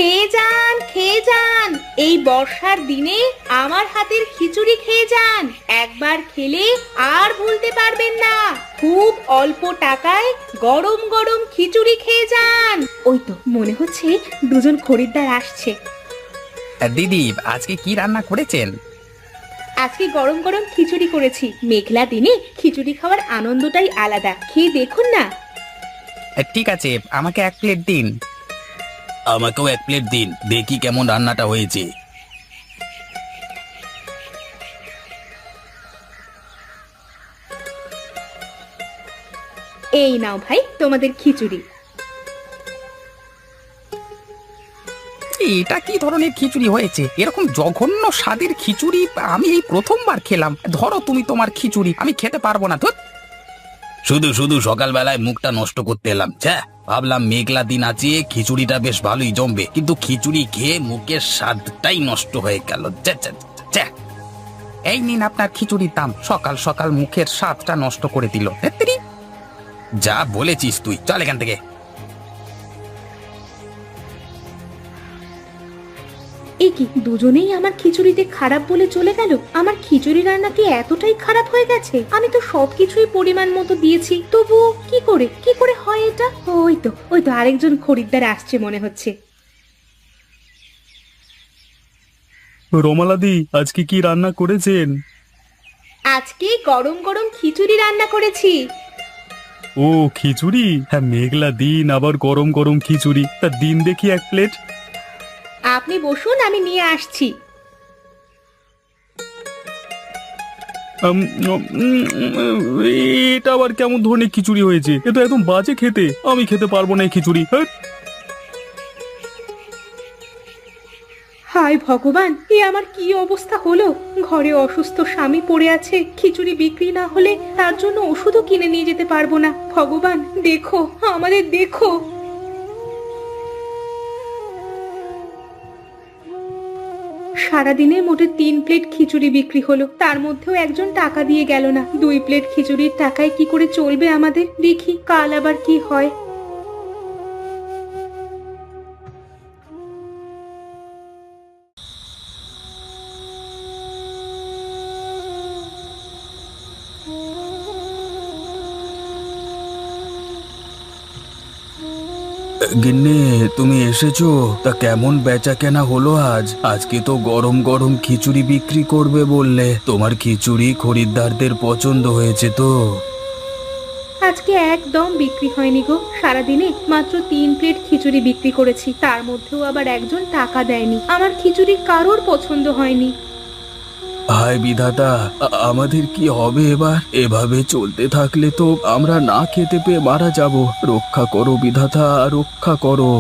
খেয়ে যান, খেয়ে যান, এই বর্ষার দিনে আমার হাতের খিচুড়ি খেয়ে যান। একবার খেলে আর ভুলতে পারবেন না। খুব অল্প টাকায় গরম গরম খিচুড়ি খেয়ে যান। ওই তো মনে হচ্ছে দুজন খরিদ্দার আসছে। দিদি, আজকে কি রান্না করেছেন? আজকে গরম গরম খিচুড়ি করেছি। মেঘলা দিনে খিচুড়ি খাওয়ার আনন্দটাই আলাদা, খেয়ে দেখুন না। ঠিক আছে, আমাকে 1 প্লেট দিন। আমাকেও 1 প্লেট দিন, দেখি কেমন রান্নাটা হয়েছে। এই নাও ভাই তোমাদের খিচুড়ি। এটা কি ধরনের খিচুড়ি হয়েছে? এরকম জঘন্য স্বাদের খিচুড়ি আমি এই প্রথমবার খেলাম। ধরো তুমি তোমার খিচুড়ি, আমি খেতে পারবো না। ধুৎ, শুধু শুধু সকালবেলায় মুখটা নষ্ট করতে এলাম। ভাবলাম মেঘলা দিন আছে, খিচুড়িটা বেশ ভালোই জমবে, কিন্তু খিচুড়ি খেয়ে মুখের স্বাদটাই নষ্ট হয়ে গেল। এই নিন আপনার খিচুড়ির দাম। সকাল সকাল মুখের স্বাদটা নষ্ট করে দিল। ধ্যাত্তেরি। যা বলেছিস তুই, চল এখান থেকে। এ কি, দুজনেই আমার খিচুড়িতে খারাপ বলে চলে গেল? আমার খিচুড়ি রান্না কি এতটাই খারাপ হয়ে গেছে? আমি তো সবকিছুই পরিমাণ মতো দিয়েছি, তবুও কি করে হয় এটা? ওই তো আরেকজন খরিদ্দার আসছে মনে হচ্ছে। রমালাদি, আজকে কি রান্না করেছেন? আজকে গরম গরম খিচুড়ি রান্না করেছি। ও, খিচুড়ি? হ্যাঁ, মেঘলা দিন আবার গরম গরম খিচুড়ি। তা দিন দেখি 1 প্লেট। আপনি বসুন, আমি নিয়ে আসছি। উম, এটা আবার কেমন ধরনের খিচুড়ি হয়েছে? এ তো একদম বাজে খেতে। আমি খেতে পারবো না এই খিচুড়ি। হ্যাঁ। হায় ভগবান, এ আমার কি অবস্থা হলো! ঘরে অসুস্থ স্বামী পড়ে আছে, খিচুড়ি বিক্রি না হলে তার জন্য ওষুধও কিনে নিয়ে যেতে পারবো না। ভগবান দেখো, আমাদের দেখো। সারাদিনে মোটে 3 প্লেট খিচুড়ি বিক্রি হলো, তার মধ্যেও একজন টাকা দিয়ে গেল না। 2 প্লেট খিচুড়ির টাকায় কি করে চলবে আমাদের? দেখি কাল আবার কি হয়। গিন্নি, তুমি এসেছো? তা কেমন বেচা কেনা হলো আজ? আজকে তো গরম গরম খিচুড়ি বিক্রি করবে বললে। তোমার খিচুড়ি খরিদ্দারদের পছন্দ হয়েছে তো? আজকে একদম বিক্রি হয়নি গো। সারাদিনে মাত্র 3 প্লেট খিচুড়ি বিক্রি করেছি, তার মধ্যেও আবার একজন টাকা দেয়নি। আমার খিচুড়ি কারোর পছন্দ হয়নি। হায় বিধাতা, আমাদের কি হবে এবার? এভাবে চলতে থাকলে তো আমরা না খেতে পেয়ে মারা যাব। রক্ষা করো বিধাতা, রক্ষা করো।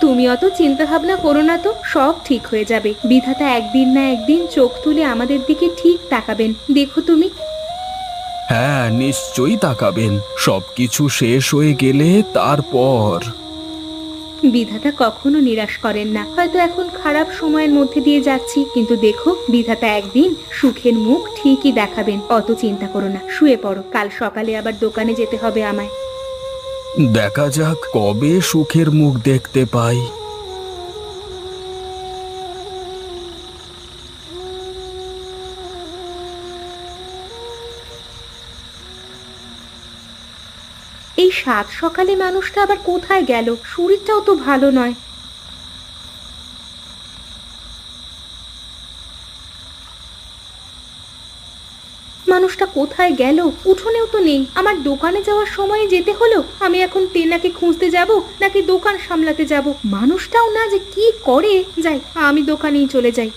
তুমি অত চিন্তা ভাবনা করো না তো, সব ঠিক হয়ে যাবে। বিধাতা একদিন না একদিন চোখ তুলে আমাদের দিকে ঠিক তাকাবেন, দেখো তুমি। হ্যাঁ, নিশ্চয়ই তাকাবেন। সবকিছু শেষ হয়ে গেলে তারপর। বিধাতা কখনো নিরাশ করেন না। হয়তো এখন খারাপ সময়ের মধ্যে দিয়ে যাচ্ছি, কিন্তু দেখো বিধাতা একদিন সুখের মুখ ঠিকই দেখাবেন। অত চিন্তা করো না, শুয়ে পড়ো। কাল সকালে আবার দোকানে যেতে হবে আমায়। দেখা যাক কবে সুখের মুখ দেখতে পাই। এই সাত সকালে মানুষটা আবার কোথায় গেল? শরীরটাও তো ভালো নয়। মানুষটা কোথায় গেল? উঠোনেও তো নেই। আমার দোকানে যাওয়ার সময় যেতে হলো। আমি এখন তেনাকে খুঁজতে যাব নাকি দোকান সামলাতে যাব? মানুষটাও না যে কি করে। যাই, আমি দোকানেই চলে যাই।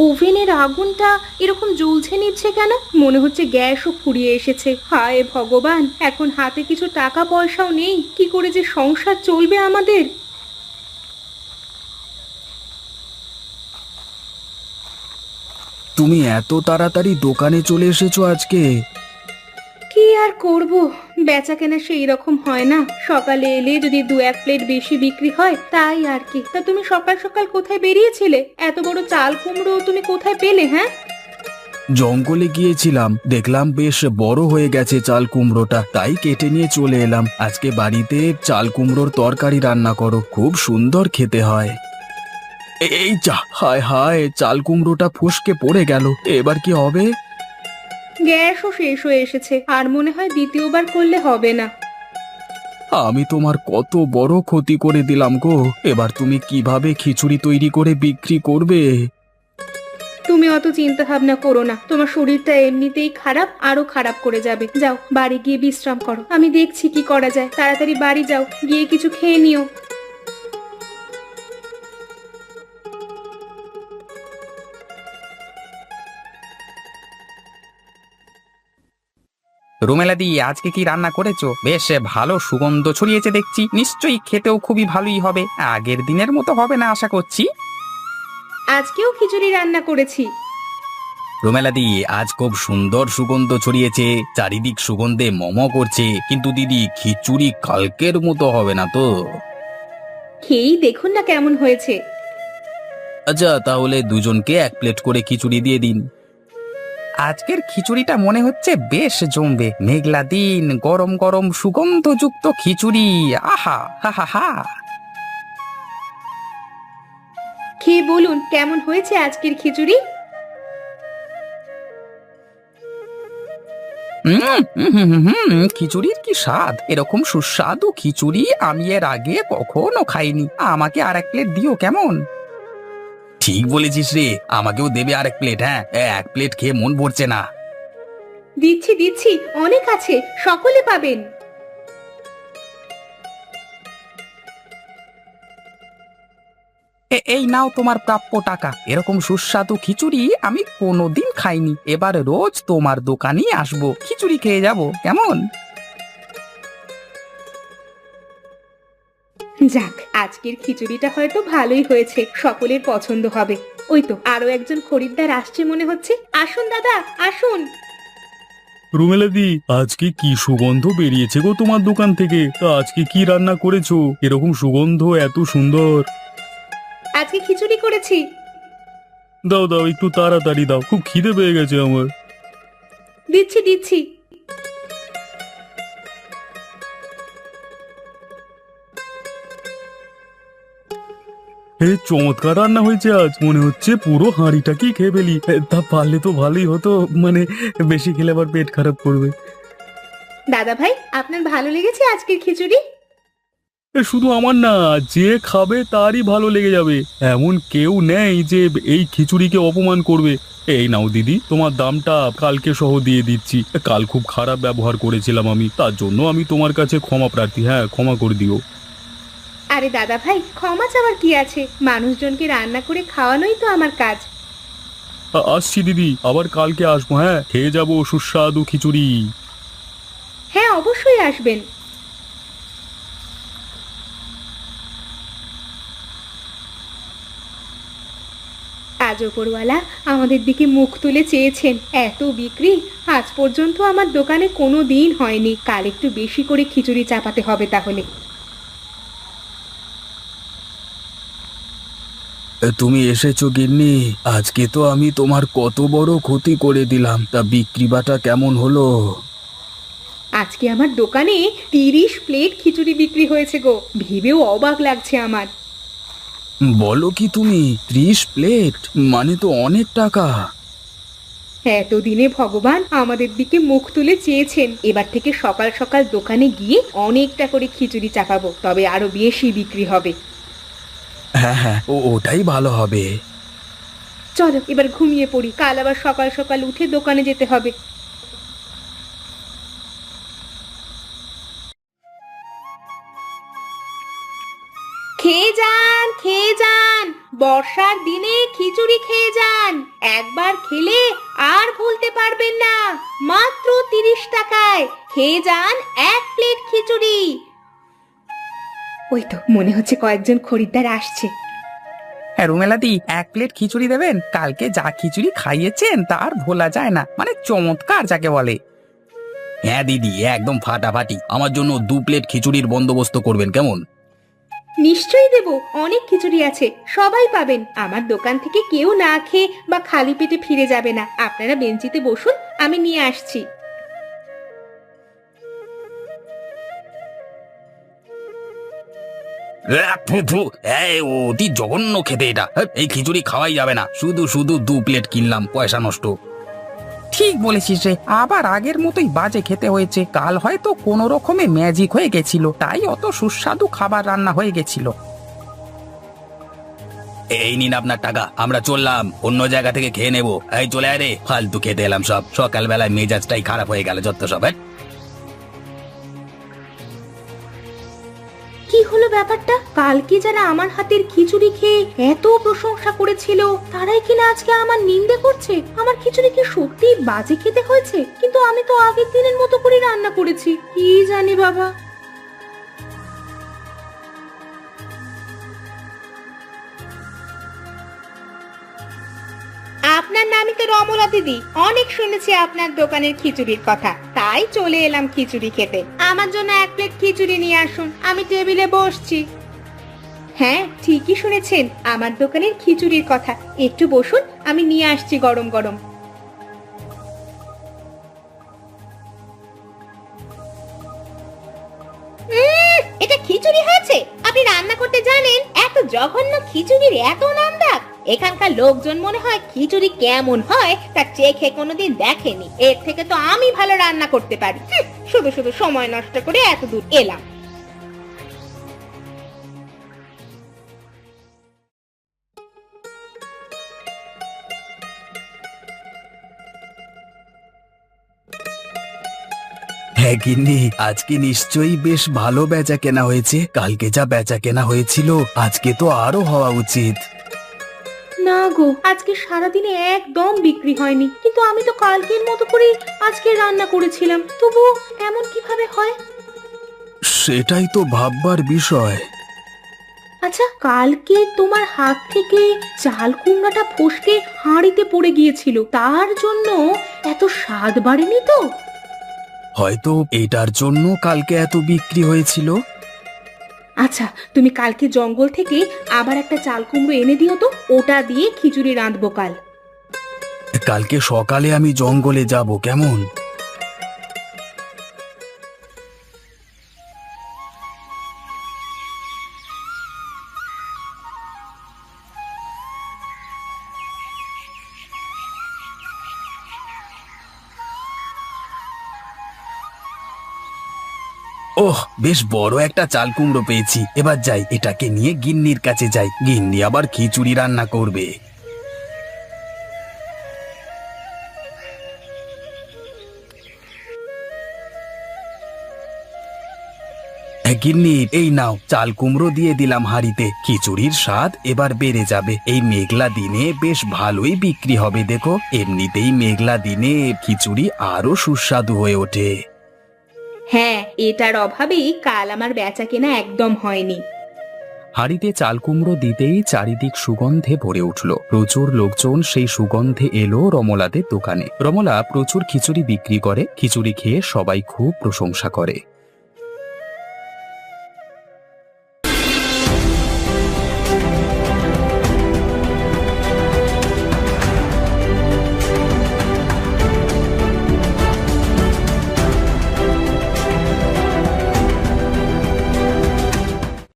ওভেনের আগুনটা এরকম জ্বলছে নিচ্ছে কেন? মনে হচ্ছে গ্যাসও ফুরিয়ে এসেছে। হায় ভগবান, এখন হাতে কিছু টাকা পয়সাও নেই, কি করে যে সংসার চলবে আমাদের! তুমি এত তাড়াতাড়ি দোকানে চলে এসেছো আজকে? কি আর করব, বেচা কেনা সেই রকম হয় না। সকালে এলে যদি 2-1 প্লেট বেশি বিক্রি হয় তাই আর কি। তা তুমি সকাল সকাল কোথায় বেরিয়েছিলে? এত বড় চাল কুমড়ো তুমি কোথায় পেলে? হ্যাঁ, জঙ্গলে গিয়েছিলাম, দেখলাম বেশ বড় হয়ে গেছে চাল কুমড়োটা, তাই কেটে নিয়ে চলে এলাম। আজকে বাড়িতে চাল কুমড়োর তরকারি রান্না করো, খুব সুন্দর খেতে হয়। এই যা, হায় হায়, চাল কুমড়োটা ফসকে পড়ে গেল, এবার কি হবে? গ্যাসও শেষ হয়ে এসেছে, আর মনে হয় দ্বিতীয়বার করলে হবে না। আমি তোমার কত বড় ক্ষতি করে দিলাম গো, এবার তুমি কিভাবে খিচুড়ি তৈরি করে বিক্রি করবে? তুমি অত চিন্তা ভাবনা করো না, তোমার শরীরটা এমনিতেই খারাপ, আরো খারাপ করে যাবে। যাও বাড়ি গিয়ে বিশ্রাম করো, আমি দেখছি কি করা যায়। তাড়াতাড়ি বাড়ি যাও, গিয়ে কিছু খেয়ে নিও। রুমেলাদি, আজকে কি রান্না করেছো? বেশ ভালো সুগন্ধ ছড়িয়েছে দেখছি, নিশ্চয়ই খেতেও খুবই ভালোই হবে। আগের দিনের মতো হবে না আশা করছি। আজকেও খিচুড়ি রান্না করেছি। রুমেলাদি, আজ খুব সুন্দর সুগন্ধ ছড়িয়েছে, চারিদিক সুগন্ধে মম করছে, কিন্তু দিদি খিচুড়ি কালকের মতো হবে না তো? খেয়েই দেখুন না কেমন হয়েছে। আচ্ছা, তাহলে দুজনকে এক প্লেট করে খিচুড়ি দিয়ে দিন। আজকের খিচুড়িটা মনে হচ্ছে বেশ জমবে। মেঘলা দিন, গরম গরম সুগন্ধযুক্ত খিচুড়ি, আহা হা হা হা। খেয়ে বলুন কেমন হয়েছে আজকের খিচুড়ি। খিচুড়ির কি স্বাদ! এরকম সুস্বাদু খিচুড়ি আমি এর আগে কখনো খাইনি। আমাকে আর এক প্লেট দিও কেমন? ঠিক বলেছিস রে, আমাকেও দেবে আর এক প্লেট। হ্যাঁ, এক প্লেট খেয়ে মন ভরছে না। দিচ্ছি দিচ্ছি, অনেক আছে, সকলে পাবেন। এই নাও তোমার প্রাপ্য টাকা। এরকম সুস্বাদু খিচুড়ি আমি কোনোদিন খাইনি। এবার রোজ তোমার দোকানেই আসবো, খিচুড়ি খেয়ে যাব কেমন? যাক, আজকের খিচুড়িটা হয়তো ভালোই হয়েছে, সকলের পছন্দ হবে। ওই তো আরো একজন খরিদ্দার আসছে মনে হচ্ছে। আসুন দাদা, আসুন। রুমেলাদি, আজকে কি সুগন্ধ বেরিয়েছে গো তোমার দোকান থেকে? তা আজকে কি রান্না করেছো? এরকম সুগন্ধ এত সুন্দর। আজকে খিচুড়ি করেছি। দাও দাও, একটু তাড়াতাড়ি দাও, খুব খিদে পেয়ে গেছে আমার। দিচ্ছি দিচ্ছি। এ চমৎকার রান্না হয়েছে আজ, মনে হচ্ছে পুরো হাঁড়িটাকেই খেয়ে ফেলি। তা পারলে তো ভালোই হতো, মানে বেশি খেলে আবার পেট খারাপ করবে। দাদা ভাই, আপনার ভালো লেগেছে আজকের খিচুড়ি? শুধু আমার না, যে খাবে তারই ভালো লেগে যাবে, এমন কেউ নেই যে এই খিচুড়িকে অপমান করবে। এই নাও দিদি, তোমার দামটা কালকে সহ দিয়ে দিচ্ছি। কাল খুব খারাপ ব্যবহার করেছিলাম আমি, তার জন্য আমি তোমার কাছে ক্ষমা প্রার্থী। হ্যাঁ, ক্ষমা করে দিও। আরে দাদা ভাই, ক্ষমা চাওয়ার কি আছে? মানুষজনকে রান্না করে খাওয়ানোই তো আমার কাজ। আসছি দিদি, আবার কালকে আসবো। হ্যাঁ, খেয়ে যাবো সুস্বাদু খিচুড়ি। হ্যাঁ, অবশ্যই আসবেন। আজ ওপরওয়ালা আমাদের দিকে মুখ তুলে চেয়েছেন। এত বিক্রি আজ পর্যন্ত আমার দোকানে কোনো দিন হয়নি। কাল একটু বেশি করে খিচুড়ি চাপাতে হবে তাহলে। তুমি এসেছো গিন্নি, আজকে তো আমি তোমার কত বড় ক্ষতি করে দিলাম। তা বিক্রি বাটা কেমন হলো? আজকে আমার দোকানে 30 প্লেট খিচুড়ি বিক্রি হয়েছে গো, ভেবেও অবাক লাগছে আমার। বলো কি তুমি, 30 প্লেট? মানে তো অনেক টাকা। এতদিনে ভগবান আমাদের দিকে মুখ তুলে চেয়েছেন। এবার থেকে সকাল সকাল দোকানে গিয়ে অনেকটা করে খিচুড়ি চাপাবো, তবে আরো বেশি বিক্রি হবে। হ্যাঁ হ্যাঁ, ওটাই ভালো হবে। চলো এবার ঘুমিয়ে পড়ি, কাল আবার সকাল সকাল উঠে দোকানে যেতে হবে। খেয়ে যান, খেয়ে যান, বর্ষার দিনে খিচুড়ি খেয়ে যান। একবার খেলে আর ভুলতে পারবেন না। মাত্র 30 টাকায় খেয়ে যান এক প্লেট খিচুড়ি। ওই তো মনে হচ্ছে কয়েকজন খরিদ্দার আসছে। হ্যাঁ রুমেলাদি, এক প্লেট খিচুড়ি দেবেন। কালকে যা খিচুড়ি খাইয়েছেন তার ভোলা যায় না, মানে চমৎকার যাকে বলে। হ্যাঁ দিদি, একদম ফাটাফাটি। আমার জন্য 2 প্লেট খিচুড়ির বন্দোবস্ত করবেন কেমন? নিশ্চয়ই দেব, অনেক খিচুড়ি আছে, সবাই পাবেন। আমার দোকান থেকে কেউ না খেয়ে বা খালি পেটে ফিরে যাবে না। আপনারা বেঞ্চিতে বসুন, আমি নিয়ে আসছি। ফু ফু, অতি জঘন্য খেতে এটা। এই খিচুড়ি খাওয়াই যাবে না, শুধু শুধু 2 প্লেট কিনলাম, পয়সা নষ্ট। ঠিক বলেছিস রে, আবার আগের মতোই বাজে খেতে হয়েছে। কাল হয়তো কোনো রকমে ম্যাজিক হয়ে গেছিল, তাই অত সুস্বাদু খাবার রান্না হয়ে গেছিল। এই নিন আপনার টাকা, আমরা চললাম, অন্য জায়গা থেকে খেয়ে নেবো। এই চলে আয় রে, ফালতু খেতে এলাম সব, সকালবেলায় মেজাজটাই খারাপ হয়ে গেল যত সব। কি হলো ব্যাপারটা? কালকে যারা আমার হাতের খিচুড়ি খেয়ে এত প্রশংসা করেছিল, তারাই কিনা আজকে আমার নিন্দে করছে। আমার খিচুড়ি কি সত্যি বাজে খেতে হয়েছে? কিন্তু আমি তো আগের দিনের মতো করে রান্না করেছি। কি জানি বাবা। আপনার নামই তো রমলা দিদি, অনেক শুনেছি আপনার দোকানের খিচুড়ির কথা, তাই চলে এলাম খিচুড়ি খেতে। আমার জন্য 1 প্লেট খিচুড়ি নিয়ে আসুন, আমি টেবিলে বসছি। হ্যাঁ, ঠিকই শুনেছেন, আমার দোকানের খিচুড়ির কথা। একটু বসুন, আমি নিয়ে আসছি গরম গরম। এটা খিচুড়ি হয়েছে? আপনি রান্না করতে জানেন? এত জঘন্য খিচুড়ির এত নাম ডাক! এখানকার লোকজন মনে হয় খিচুড়ি কেমন হয় তা চেখে কোনোদিন দেখেনি। এর থেকে তো আমি ভালো রান্না করতে পারি। শুধু শুধু সময় নষ্ট করে এত দূর এলাম। হ্যাঁ গিন্নি, আজকে নিশ্চয়ই বেশ ভালো বেচা কেনা হয়েছে। কালকে যা বেচা কেনা হয়েছিল, আজকে তো আরো হওয়া উচিত। না গো, আজকে সারাদিনে একদম বিক্রি হয়নি। কিন্তু আমি তো কালকের মতো করে আজকে রান্না করেছিলাম, তবু এমন কিভাবে হয়? সেটাই তো ভাববার বিষয়। আচ্ছা, কালকে তোমার হাত থেকে চাল কুমড়াটা ফসকে হাঁড়িতে পড়ে গিয়েছিল, তার জন্য এত স্বাদ বাড়েনি তো? হয়তো এটার জন্য কালকে এত বিক্রি হয়েছিল। আচ্ছা, তুমি কালকে জঙ্গল থেকে আবার একটা চাল কুমড়ো এনে দিও তো, ওটা দিয়ে খিচুড়ি রাঁধবো কাল। কালকে সকালে আমি জঙ্গলে যাব, কেমন? ওহ, বেশ বড় একটা চাল কুমড়ো পেয়েছি। এবার যাই, এটাকে নিয়ে গিন্নির কাছে যাই, গিন্নি আবার খিচুড়ি রান্না করবে। গিন্নি, এই নাও, চাল কুমড়ো দিয়ে দিলাম হাঁড়িতে। খিচুড়ির স্বাদ এবার বেড়ে যাবে। এই মেঘলা দিনে বেশ ভালোই বিক্রি হবে দেখো। এমনিতেই মেঘলা দিনে খিচুড়ি আরো সুস্বাদু হয়ে ওঠে। হ্যাঁ, এটার অভাবেই কাল আমার বেচা কেনা একদম হয়নি। হাঁড়িতে চাল কুমড়ো দিতেই চারিদিক সুগন্ধে ভরে উঠল। প্রচুর লোকজন সেই সুগন্ধে এলো রমলাদের দোকানে। রমলা প্রচুর খিচুড়ি বিক্রি করে, খিচুড়ি খেয়ে সবাই খুব প্রশংসা করে।